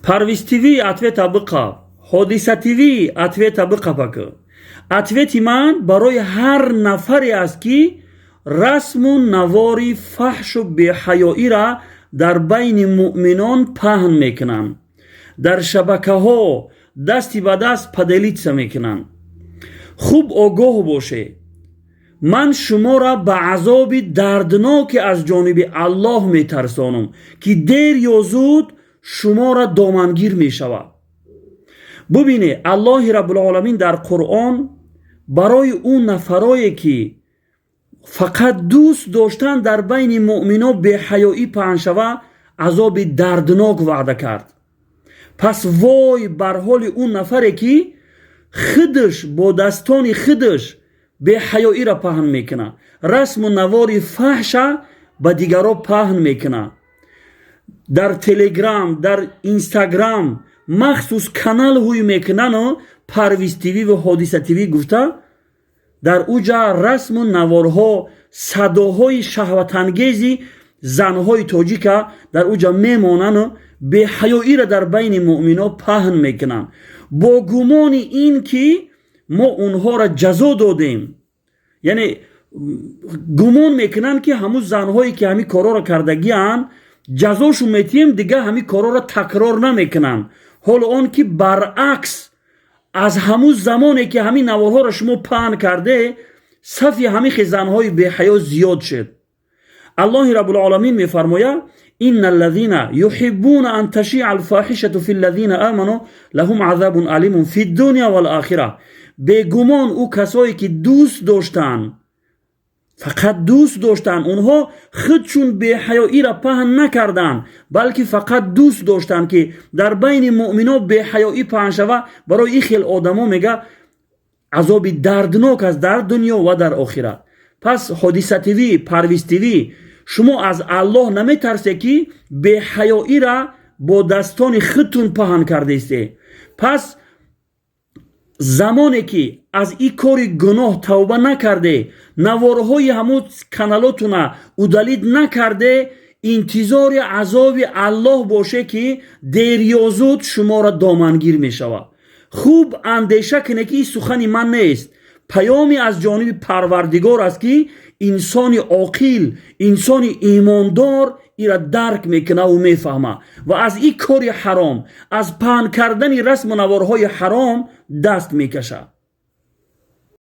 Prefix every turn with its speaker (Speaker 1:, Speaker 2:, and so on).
Speaker 1: Parviz TV ответа биқаб, Ҳодиса TV ответа биқабак. Ответи ман барои ҳар нафаре аст ки расму навори фаҳшу беҳаёира дар байни муъминон паҳн мекунанд, дар шабакаҳо дасти ба даст паделитса мекунанд. хуб огоҳ бошед, ман шуморо ба азоби дардноке аз ҷониби Аллоҳ метарсонам ки дер ё зуд шуморо домангир мешавад. бубинед, Аллоҳи Раббулоламин дар Қуръон барои ӯ нафарое ки фақат дӯст доштан дар байни муъминон беҳаёӣ паҳн шава, азоби дарднок ваъда кард. пас вой бар ҳоли ӯ нафаре ки худаш бо дастони худаш беҳаёиро паҳн мекунад, расму навори фаҳша ба дигаро паҳн мекунад. дар телеграм, дар инстаграм махсус канал ҳуй мекунану Парвиз TV ва Ҳодиса TV гуфта дар уҷа расму наворҳо, садоҳои шаҳватангези занҳои тоҷика дар уҷа мемонану беҳаёиро дар байни муъминон паҳн мекунанд, бо гумони ин ки мо онҳоро ҷазо додем. яъне гумон мекунанд ки ҳамун занҳое ки ҳамин корҳоро кардагианд ҷазошун метиҳем, дигар ҳамин корҳоро такрор намекунанд, ҳол он ки баръакс аз ҳамун замоне ки ҳамин наворҳоро шумо паҳн карде, сафи ҳамин занҳои беҳаё зиёд шуд. Аллоҳи Раббулоламин мефармояд: инна аллазина юҳиббуна ан ташиъа алфоҳишату фи аллазина аману лаҳум азабун алимун фи дунё вал ахира. бегумон ӯ касое ки дӯст доштанд, фақат дӯст доштанд, онҳо худшун беҳаёиро паҳн накарданд, балки фақат дӯст доштанд ки дар байни муъминон беҳаёӣ паҳн шава. барои ин хел одамо мега азоби дарднок аст дар дунё ва дар охират. пас Ҳодиса TV, Парвиз TV, шумо аз Аллоҳ наметарсе ки беҳаёиро бо дастони худтун паҳн кардаисте. пас замоне ки аз ин кори гуноҳ тавба накарде, наворҳои ҳамун каналотуна удалид накарде, интизори азоби Аллоҳ боше ки дер ё зуд шуморо домангир мешавад. хуб андеша кунед ки ин сухани ман нест, паёме аз ҷониби Парвардигор аст ки инсони оқил, инсони имондор ира дарк мекунад ва мефаҳмад ва аз ин кори ҳаром, аз паҳн кардани расму наворҳои ҳаром даст мекашад.